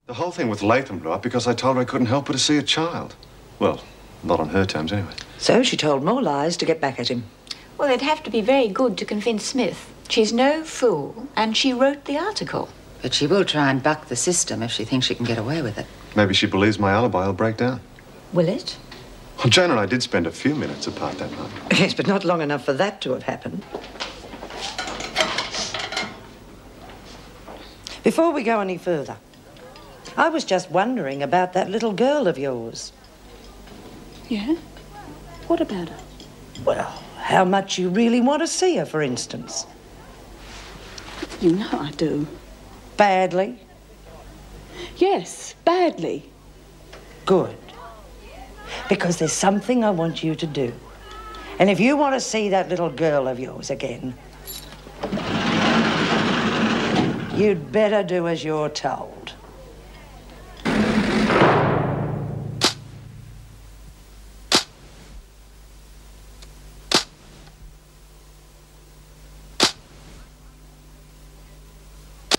The whole thing with Latham blew up because I told her I couldn't help but to see a child. Well, not on her terms, anyway. So she told more lies to get back at him. Well, they'd have to be very good to convince Smith. She's no fool, and she wrote the article. But she will try and buck the system if she thinks she can get away with it. Maybe she believes my alibi will break down. Will it? Well, Jane and I did spend a few minutes apart that night. Yes, but not long enough for that to have happened. Before we go any further, I was just wondering about that little girl of yours. Yeah? What about her? Well, how much you really want to see her, for instance. You know I do. Badly? Yes, badly. Good. Because there's something I want you to do. And if you want to see that little girl of yours again, you'd better do as you're told.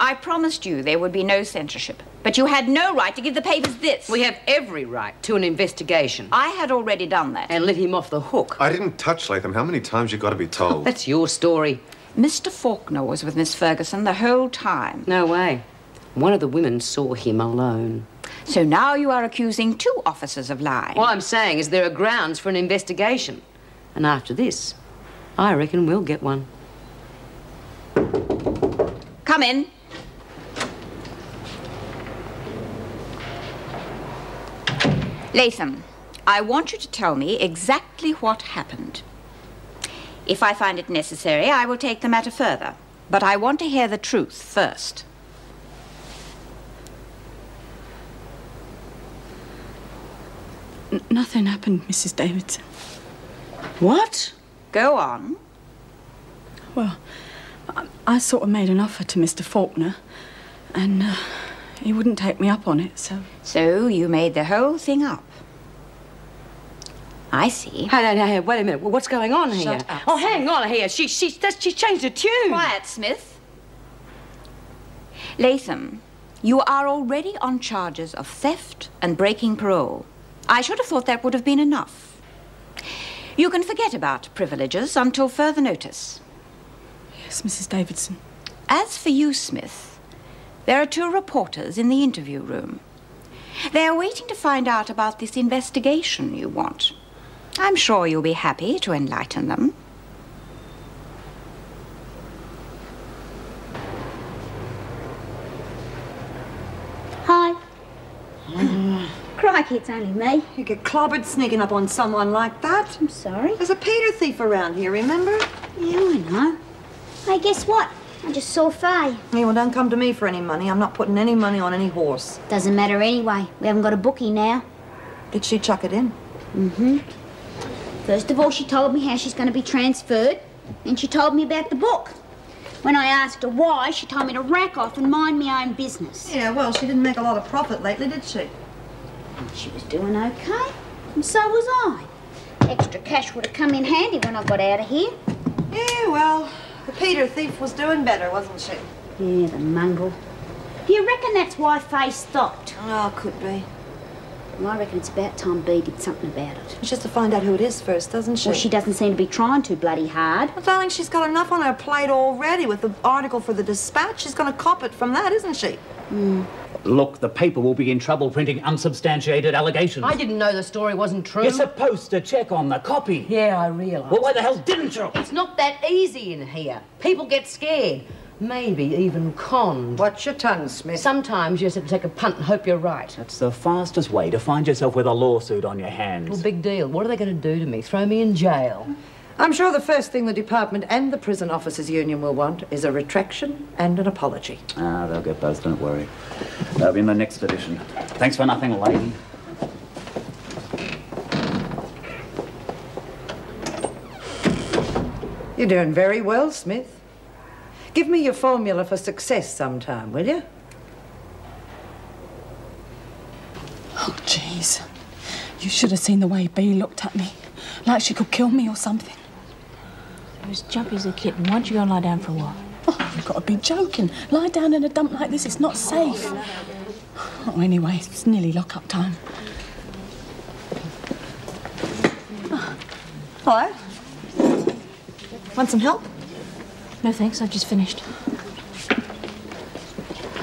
I promised you there would be no censorship, but you had no right to give the papers this. We have every right to an investigation. I had already done that. And let him off the hook. I didn't touch Latham. How many times you got to be told? That's your story. Mr. Faulkner was with Miss Ferguson the whole time. No way. One of the women saw him alone. So now you are accusing two officers of lying. All I'm saying is there are grounds for an investigation. And after this, I reckon we'll get one. Come in. Latham, I want you to tell me exactly what happened. If I find it necessary, I will take the matter further. But I want to hear the truth first. Nothing happened, Mrs. Davidson. What? Go on. Well, I sort of made an offer to Mr. Faulkner, and he wouldn't take me up on it, so... So you made the whole thing up. I see. Hey, wait a minute. What's going on here? Shut up. Oh, hang on here. She changed the tune. Quiet, Smith. Latham, you are already on charges of theft and breaking parole. I should have thought that would have been enough. You can forget about privileges until further notice. Yes, Mrs. Davidson. As for you, Smith, there are two reporters in the interview room. They are waiting to find out about this investigation you want. I'm sure you'll be happy to enlighten them. Hi. Crikey, it's only me. You get clobbered sneaking up on someone like that. I'm sorry. There's a Peter thief around here, remember? Yeah, I know. Hey, guess what? I just saw Faye. Yeah, well, don't come to me for any money. I'm not putting any money on any horse. Doesn't matter anyway. We haven't got a bookie now. Did she chuck it in? Mm-hmm. First of all, she told me how she's going to be transferred. Then she told me about the book. When I asked her why, she told me to rack off and mind my own business. Yeah, well, she didn't make a lot of profit lately, did she? She was doing okay, and so was I. Extra cash would have come in handy when I got out of here. Yeah, well, the Peter thief was doing better, wasn't she? Yeah, the mongrel. Do you reckon that's why Faye stopped? Oh, could be. Well, I reckon it's about time Bea did something about it. She has to find out who it is first, doesn't she? Well, she doesn't seem to be trying too bloody hard. Well, darling, she's got enough on her plate already with the article for the Dispatch. She's going to cop it from that, isn't she? Look, the paper will be in trouble printing unsubstantiated allegations. I didn't know the story wasn't true. You're supposed to check on the copy. Yeah, I realise. Well, why the hell didn't you? It's not that easy in here. People get scared. Maybe even conned. Watch your tongue, Smith. Sometimes you just have to take a punt and hope you're right. That's the fastest way to find yourself with a lawsuit on your hands. Well, big deal. What are they going to do to me? Throw me in jail? I'm sure the first thing the department and the prison officers union will want is a retraction and an apology. Ah, they'll get both, don't worry. They'll be in the next edition. Thanks for nothing, lady. You're doing very well, Smith. Give me your formula for success sometime, will you? Oh, jeez. You should have seen the way Bea looked at me. Like she could kill me or something. You're as jumpy as a kitten. Why don't you go and lie down for a while? Oh, you've got to be joking. Lie down in a dump like this, it's not safe. Oh, anyway, it's nearly lock-up time. Hello? Want some help? No, thanks. I've just finished.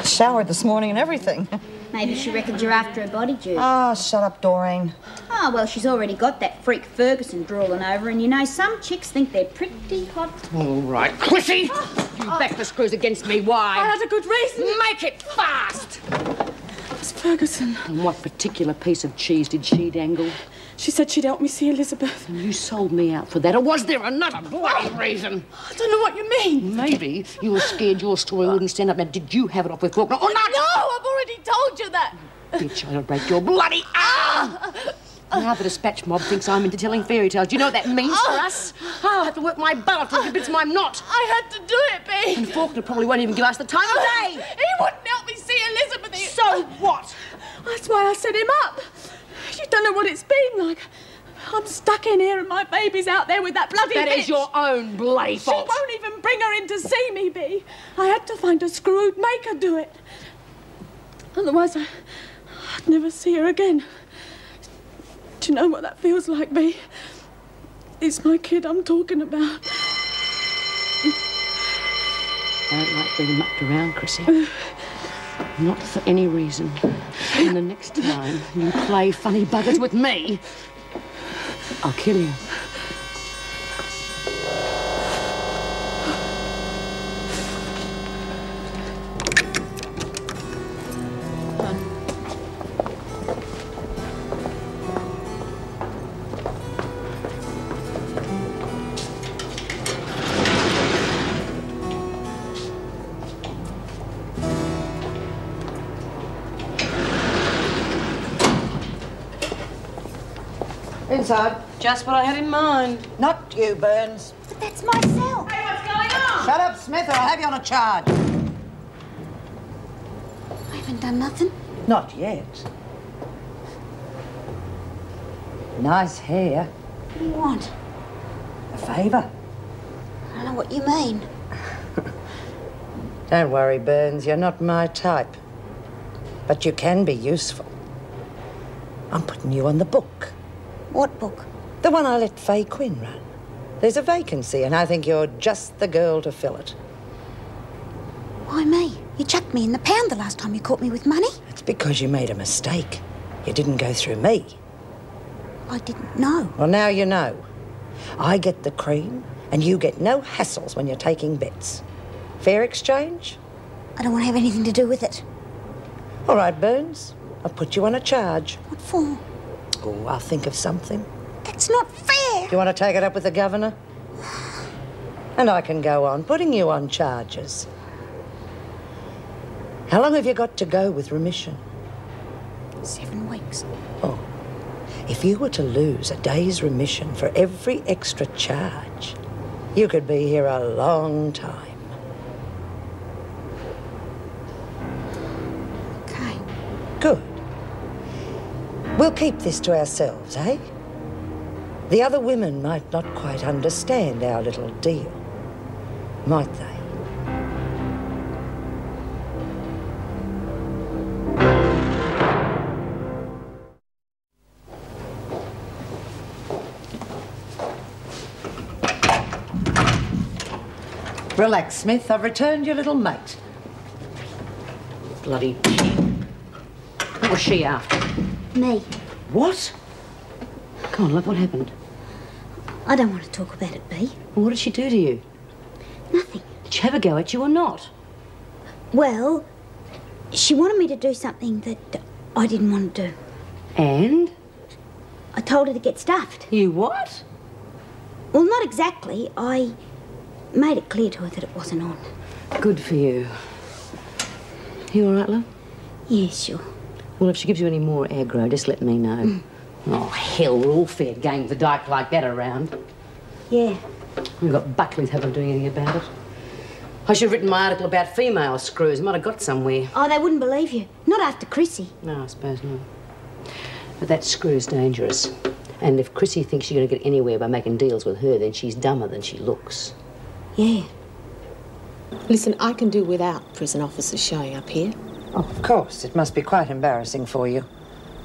Showered this morning and everything. Maybe she reckons you're after her body, Jude. Oh, shut up, Doreen. Oh, well, she's already got that freak Ferguson drooling over, and you know, some chicks think they're pretty hot. All right, Chrissy! You back the screws against me. Why? I had a good reason. Make it fast! Miss Ferguson. And what particular piece of cheese did she dangle? She said she'd help me see Elizabeth. And you sold me out for that, or was there another bloody reason? I don't know what you mean. Maybe you were scared your story wouldn't stand up. Now, did you have it off with Faulkner or not? No, I've already told you that. Bitch, I'll break your bloody arm! Now the dispatch mob thinks I'm into telling fairy tales. Do you know what that means for us? I'll have to work my butt off to convince them I'm not. I had to do it, Bea. And Faulkner probably won't even give us the time of day. He wouldn't help me see Elizabeth. So what? That's why I set him up. You don't know what it's been like. I'm stuck in here and my baby's out there with that bloody That bitch. is your own bloody fault. She won't even bring her in to see me, Bea. I had to find a screw who'd make her do it. Otherwise, I'd never see her again. Do you know what that feels like, Bea? It's my kid I'm talking about. I don't like being mucked around, Chrissy. Not for any reason. And the next time you play funny buggers with me, I'll kill you. Inside. Just what I had in mind. Not you, Burns. But that's my cell. Hey, what's going on? Shut up, Smith, or I'll have you on a charge. I haven't done nothing. Not yet. Nice hair. What do you want? A favour. I don't know what you mean. Don't worry, Burns, you're not my type. But you can be useful. I'm putting you on the book. What book? The one I let Faye Quinn run. There's a vacancy, and I think you're just the girl to fill it. Why me? You chucked me in the pound the last time you caught me with money. It's because you made a mistake. You didn't go through me. I didn't know. Well, now you know. I get the cream, and you get no hassles when you're taking bets. Fair exchange? I don't want to have anything to do with it. All right, Burns. I'll put you on a charge. What for? Oh, I'll think of something. That's not fair. You want to take it up with the governor? And I can go on putting you on charges. How long have you got to go with remission? 7 weeks. Oh, if you were to lose a day's remission for every extra charge, you could be here a long time. Okay. Good. We'll keep this to ourselves, eh? The other women might not quite understand our little deal, might they? Relax, Smith. I've returned your little mate. Bloody cheap. What was she after? Me. What? Come on, love, what happened? I don't want to talk about it, Bea. Well, what did she do to you? Nothing. Did she have a go at you or not? Well, she wanted me to do something that I didn't want to do. And? I told her to get stuffed. You what? Well, not exactly. I made it clear to her that it wasn't on. Good for you. You all right, love? Yeah, sure. Well, if she gives you any more aggro, just let me know. Oh, hell, we're all fair game with a dyke like that around. Yeah. We've got Buckley's haven't doing anything about it. I should have written my article about female screws. Might have got somewhere. Oh, they wouldn't believe you. Not after Chrissy. No, I suppose not. But that screw's dangerous. And if Chrissy thinks you're going to get anywhere by making deals with her, then she's dumber than she looks. Yeah. Listen, I can do without prison officers showing up here. Oh, of course. It must be quite embarrassing for you.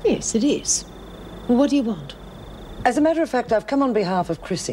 Yes, it is. Well, what do you want? As a matter of fact, I've come on behalf of Chrissy.